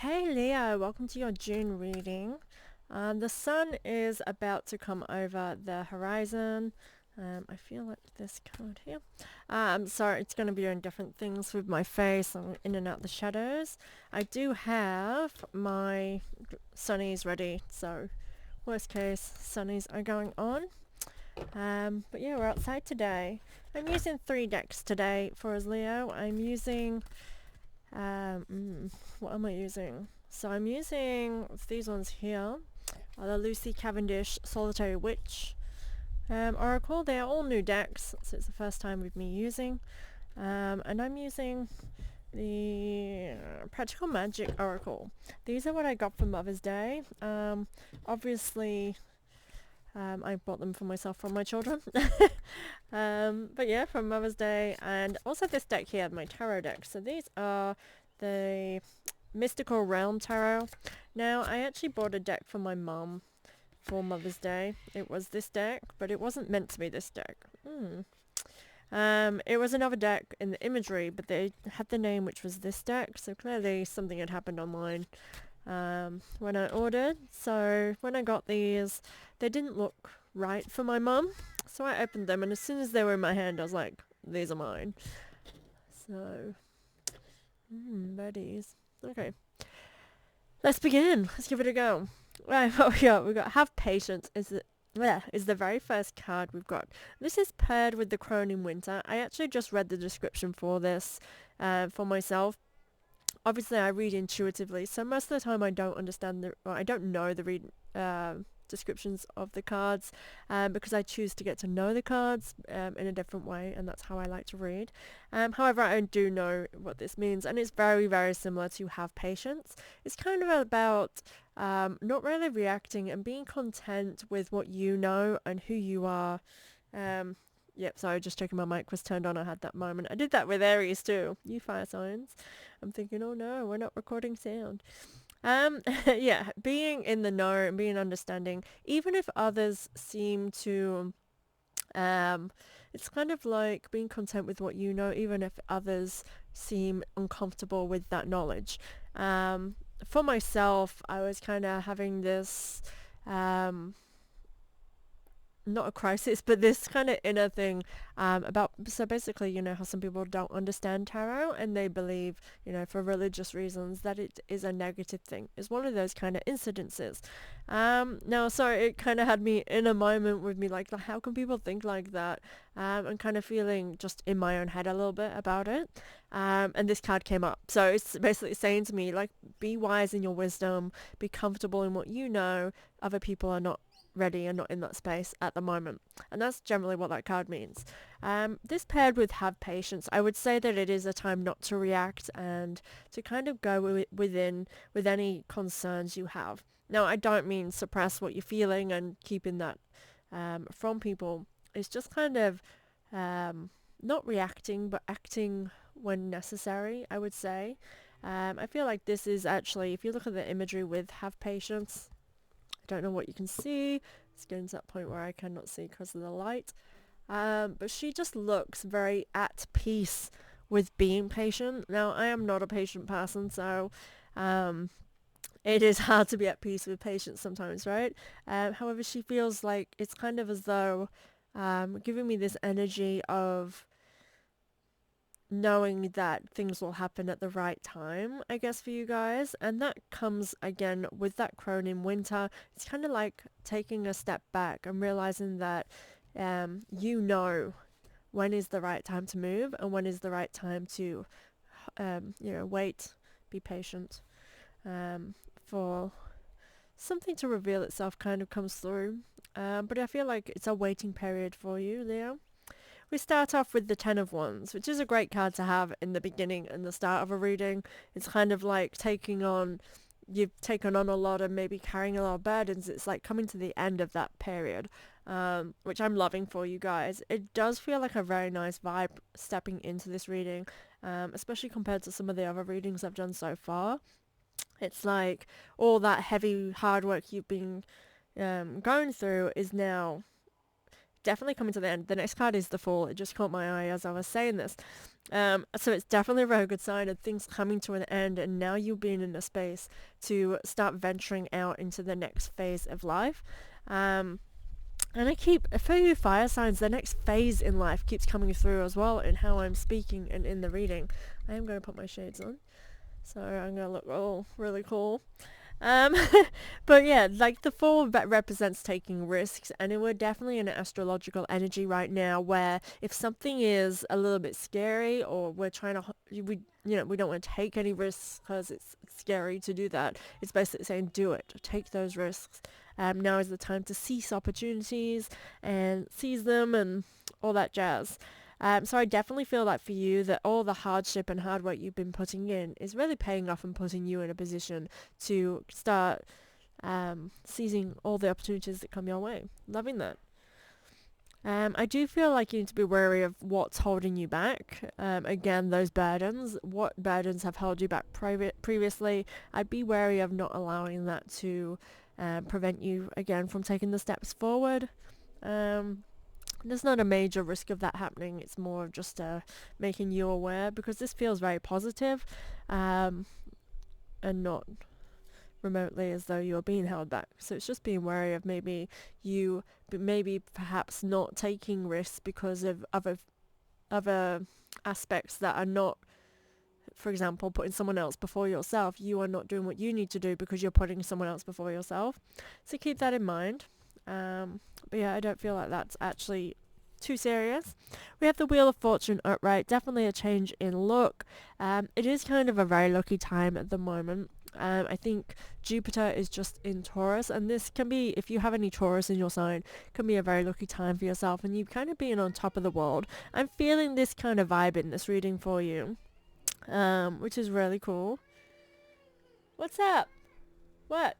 Hey Leo, welcome to your June reading. The sun is about to come over the horizon. I feel like this card here. Sorry, it's going to be doing different things with my face. I'm in and out the shadows. I do have my sunnies ready, so worst case, sunnies are going on. But yeah, we're outside today. I'm using 3 decks today for us, Leo. I'm using what am I using? So I'm using these ones here. The Lucy Cavendish Solitary Witch Oracle. They are all new decks, so it's the first time with me using. And I'm using the Practical Magic Oracle. These are what I got for Mother's Day. Obviously, I bought them for myself from my children. But yeah, for Mother's Day. And also this deck here, my tarot deck. So these are the Mystical Realm Tarot. Now, I actually bought a deck for my mum for Mother's Day. It was this deck, but it wasn't meant to be this deck. It was another deck in the imagery, but they had the name which was this deck. So clearly something had happened online when I ordered. So when I got these, they didn't look right for my mum. So I opened them, and as soon as they were in my hand, I was like, these are mine. So, buddies. Okay. Let's begin. Let's give it a go. Right, what we got? We got Have Patience is the very first card we've got. This is paired with the Crone in Winter. I actually just read the description for this for myself. Obviously, I read intuitively, so most of the time I don't understand I don't know the descriptions of the cards because I choose to get to know the cards in a different way, and that's how I like to read. However, I do know what this means, and it's very, very similar to Have Patience. It's kind of about not really reacting and being content with what you know and who you are. Yep, sorry, just checking my mic was turned on. I had that moment. I did that with Aries too. You fire signs. I'm thinking, oh no, we're not recording sound. Yeah, being in the know and being understanding, even if others seem to, it's kind of like being content with what you know, even if others seem uncomfortable with that knowledge. For myself, I was kind of having this, not a crisis, but this kind of inner thing about, so basically, you know, how some people don't understand tarot and they believe, you know, for religious reasons that it is a negative thing. It's one of those kind of incidences. Now, so it kind of had me in a moment with me, like, how can people think like that? And kind of feeling just in my own head a little bit about it. And this card came up. So it's basically saying to me, like, be wise in your wisdom, be comfortable in what you know. Other people are not ready and not in that space at the moment, and that's generally what that card means. This paired with Have Patience, I would say that it is a time not to react and to kind of go within with any concerns you have. Now, I don't mean suppress what you're feeling and keeping that from people. It's just kind of not reacting but acting when necessary, I would say. I feel like this is actually, if you look at the imagery with Have Patience, don't know what you can see. It's getting to that point where I cannot see because of the light. But she just looks very at peace with being patient. Now, I am not a patient person, so it is hard to be at peace with patience sometimes, right? However, she feels like it's kind of as though giving me this energy of knowing that things will happen at the right time, I guess, for you guys. And that comes again with that Crone in Winter. It's kind of like taking a step back and realizing that you know when is the right time to move and when is the right time to wait, be patient for something to reveal itself kind of comes through. But I feel like it's a waiting period for you, Leo. We start off with the Ten of Wands, which is a great card to have in the beginning and the start of a reading. It's kind of like you've taken on a lot and maybe carrying a lot of burdens. It's like coming to the end of that period, which I'm loving for you guys. It does feel like a very nice vibe stepping into this reading, especially compared to some of the other readings I've done so far. It's like all that heavy hard work you've been going through is now definitely coming to the end. The next card is the Fool. It just caught my eye as I was saying this. So it's definitely a very good sign of things coming to an end, and now you being in a space to start venturing out into the next phase of life. And for you fire signs, the next phase in life keeps coming through as well in how I'm speaking and in the reading. I am going to put my shades on, so I'm going to look all really cool. But yeah, like the four represents taking risks, and we're definitely in an astrological energy right now where if something is a little bit scary, or we're trying to, we don't want to take any risks because it's scary to do that. It's basically saying do it, take those risks. Now is the time to seize opportunities and seize them and all that jazz. So I definitely feel like for you that all the hardship and hard work you've been putting in is really paying off and putting you in a position to start seizing all the opportunities that come your way. Loving that. I do feel like you need to be wary of what's holding you back. Again, those burdens. What burdens have held you back previously? I'd be wary of not allowing that to prevent you, again, from taking the steps forward. There's not a major risk of that happening. It's more of just making you aware, because this feels very positive, and not remotely as though you're being held back. So it's just being wary of maybe perhaps not taking risks because of other aspects that are not, for example, putting someone else before yourself. You are not doing what you need to do because you're putting someone else before yourself. So keep that in mind. But yeah, I don't feel like that's actually too serious. We have the Wheel of Fortune upright. Definitely a change in look. It is kind of a very lucky time at the moment. I think Jupiter is just in Taurus, and this can be, if you have any Taurus in your sign, can be a very lucky time for yourself, and you kind of being on top of the world. I'm feeling this kind of vibe in this reading for you, which is really cool. What's up? What?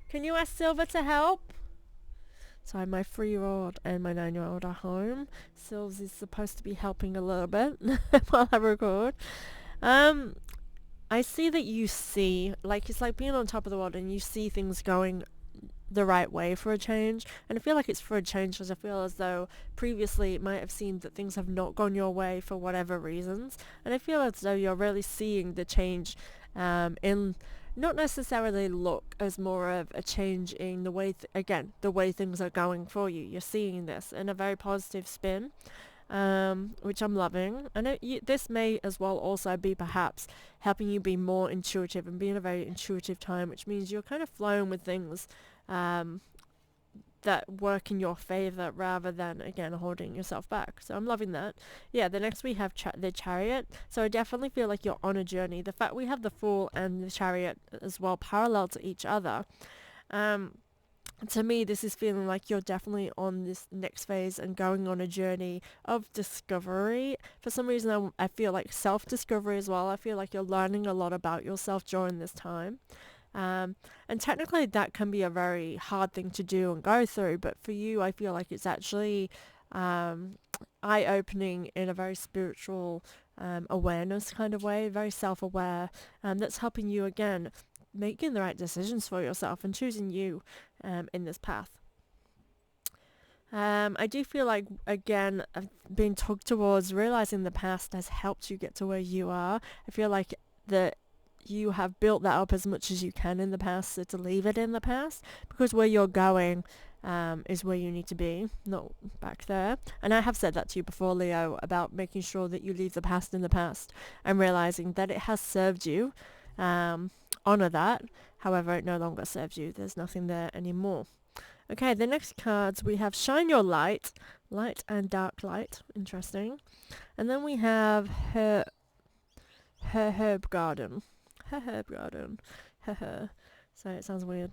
Can you ask Silver to help? So my 3-year-old and my 9-year-old are home. Silves is supposed to be helping a little bit while I record. I see that you see, like, it's like being on top of the world and you see things going the right way for a change. And I feel like it's for a change because I feel as though previously it might have seemed that things have not gone your way for whatever reasons. And I feel as though you're really seeing the change in not necessarily look as more of a change in the way, the way things are going for you. You're seeing this in a very positive spin, which I'm loving. And this may as well also be perhaps helping you be more intuitive and be in a very intuitive time, which means you're kind of flowing with things that work in your favor rather than, again, holding yourself back. So I'm loving that. Yeah, the next we have the Chariot. So I definitely feel like you're on a journey. The fact we have the Fool and the Chariot as well parallel to each other, to me, this is feeling like you're definitely on this next phase and going on a journey of discovery. For some reason, I feel like self-discovery as well. I feel like you're learning a lot about yourself during this time. And technically that can be a very hard thing to do and go through, but for you, I feel like it's actually eye-opening in a very spiritual awareness kind of way, very self-aware, that's helping you, again, making the right decisions for yourself and choosing you in this path. I do feel like, again, being talked towards realizing the past has helped you get to where you are. I feel like that you have built that up as much as you can in the past, so to leave it in the past, because where you're going is where you need to be, not back there. And I have said that to you before, Leo, about making sure that you leave the past in the past and realizing that it has served you. Honor that. However, it no longer serves you. There's nothing there anymore. Okay, the next cards we have Shine Your Light, Light and Dark Light. Interesting. And then we have Her Herb Garden. Her Herb Garden. Sorry, it sounds weird.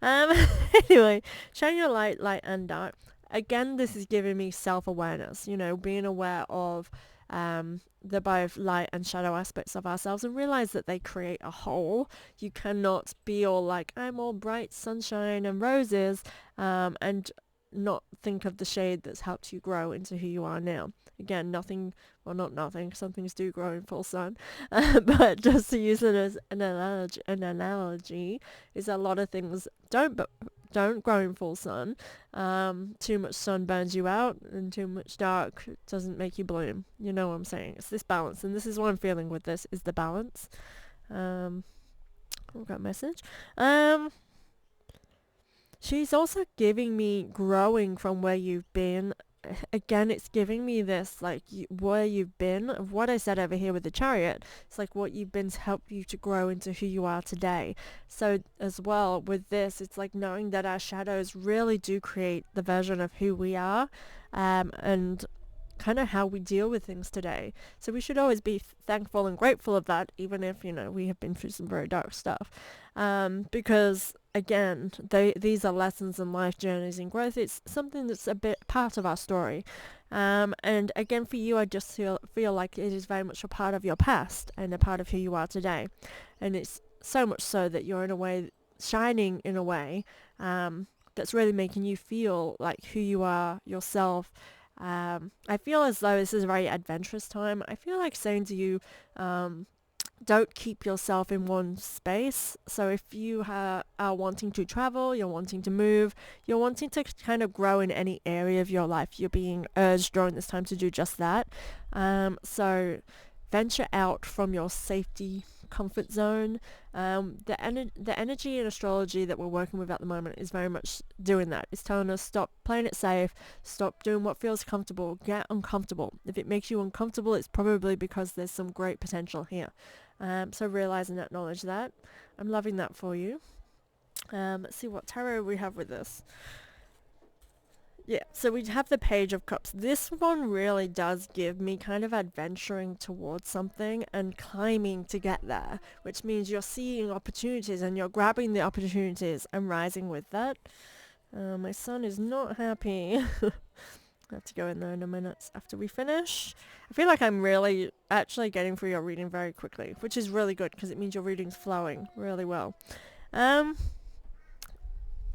Anyway, Shine Your Light, Light and Dark. Again, this is giving me self-awareness, being aware of the both light and shadow aspects of ourselves, and realize that they create a whole. You cannot be all like, I'm all bright sunshine and roses, and not think of the shade that's helped you grow into who you are now. Again, nothing, well, not nothing, some things do grow in full sun, but just to use it as an analogy, is a lot of things don't don't grow in full sun. Too much sun burns you out, and too much dark doesn't make you bloom. You know what I'm saying? It's this balance, and this is what I'm feeling with this, is the balance. We've got a message. She's also giving me growing from where you've been. Again, it's giving me this, like, where you've been, of what I said over here with the chariot. It's like what you've been to help you to grow into who you are today. So as well with this, it's like knowing that our shadows really do create the version of who we are, and kind of how we deal with things today. So we should always be thankful and grateful of that, even if, you know, we have been through some very dark stuff. Because again, these are lessons in life journeys and growth. It's something that's a bit part of our story. And again, for you, I just feel like it is very much a part of your past and a part of who you are today. And it's so much so that you're in a way shining in a way that's really making you feel like who you are yourself. I feel as though this is a very adventurous time. I feel like saying to you, don't keep yourself in one space. So if you are wanting to travel, you're wanting to move, you're wanting to kind of grow in any area of your life, you're being urged during this time to do just that. So venture out from your safety comfort zone. The energy in astrology that we're working with at the moment is very much doing that. It's telling us stop playing it safe, stop doing what feels comfortable, get uncomfortable. If it makes you uncomfortable, it's probably because there's some great potential here. So realize and acknowledge that. I'm loving that for you. Let's see what tarot we have with this. Yeah, so we have the Page of Cups. This one really does give me kind of adventuring towards something and climbing to get there, which means you're seeing opportunities and you're grabbing the opportunities and rising with that. My son is not happy. I have to go in there in a minute after we finish. I feel like I'm really actually getting through your reading very quickly, which is really good because it means your reading's flowing really well.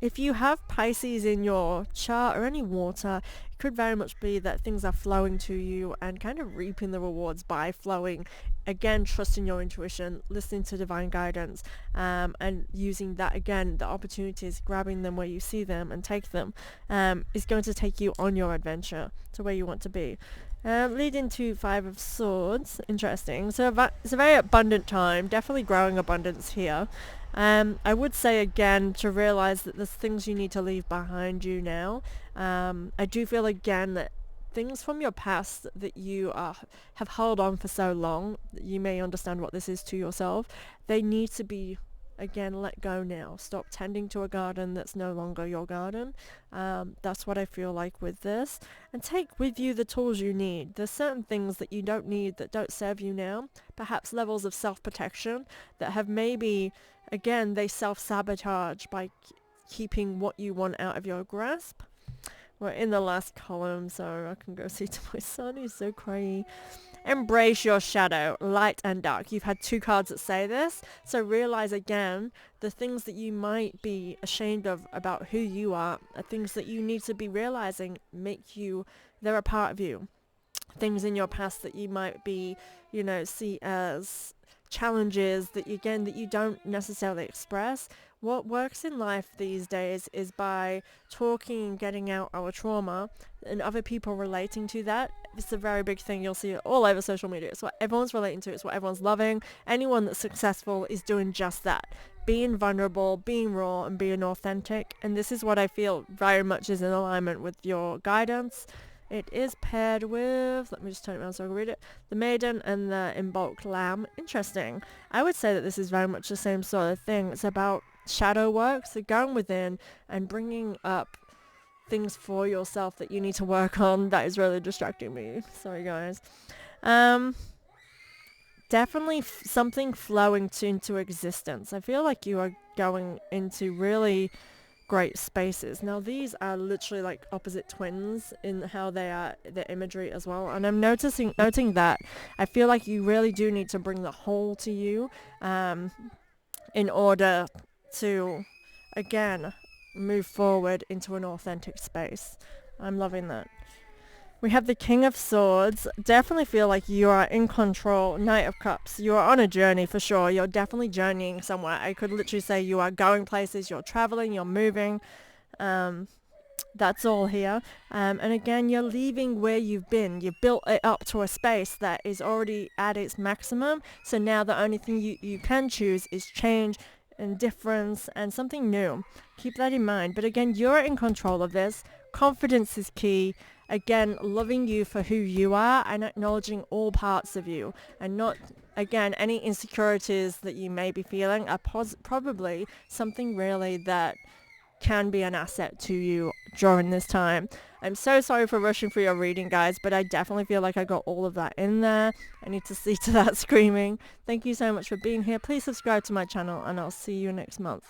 If you have Pisces in your chart or any water, it could very much be that things are flowing to you and kind of reaping the rewards by flowing. Again, trusting your intuition, listening to divine guidance, and using that, again, the opportunities, grabbing them where you see them and take them, is going to take you on your adventure to where you want to be. Leading to Five of Swords. Interesting. So it's a very abundant time. Definitely growing abundance here. I would say again to realize that there's things you need to leave behind you now. I do feel again that things from your past that you have held on for so long, you may understand what this is to yourself. They need to be, again, let go now. Stop tending to a garden that's no longer your garden. That's what I feel like with this. And take with you the tools you need. There's certain things that you don't need that don't serve you now. Perhaps levels of self-protection that have maybe, again, they self-sabotage by keeping what you want out of your grasp. We're in the last column, so I can go see to my son. He's so cryy. Embrace your shadow, light and dark. You've had two cards that say this. So realize again, the things that you might be ashamed of about who you are things that you need to be realizing they're a part of you. Things in your past that you might be, see as challenges that you don't necessarily express. What works in life these days is by talking and getting out our trauma and other people relating to that. It's a very big thing. You'll see it all over social media. It's what everyone's relating to. It's what everyone's loving. Anyone that's successful is doing just that. Being vulnerable, being raw, and being authentic. And this is what I feel very much is in alignment with your guidance. It is paired with, let me just turn it around so I can read it, the Maiden and the Embalked Lamb. Interesting. I would say that this is very much the same sort of thing. It's about shadow work, so going within and bringing up things for yourself that you need to work on. That is really distracting me. Sorry, guys. Definitely something flowing into existence. I feel like you are going into really great spaces. Now these are literally like opposite twins in how they are, their imagery as well, and I'm noting that I feel like you really do need to bring the whole to you in order to again move forward into an authentic space. I'm loving that. We have the King of Swords. Definitely feel like you are in control. Knight of Cups. You are on a journey for sure. You're definitely journeying somewhere. I could literally say you are going places. You're traveling. You're moving. That's all here. And again, you're leaving where you've been. You've built it up to a space that is already at its maximum. So now the only thing you can choose is change and difference and something new. Keep that in mind. But again, you're in control of this. Confidence is key. Again, loving you for who you are and acknowledging all parts of you, and not, again, any insecurities that you may be feeling are probably something really that can be an asset to you during this time. I'm so sorry for rushing through your reading, guys, but I definitely feel like I got all of that in there. I need to see to that screaming. Thank you so much for being here. Please subscribe to my channel, and I'll see you next month.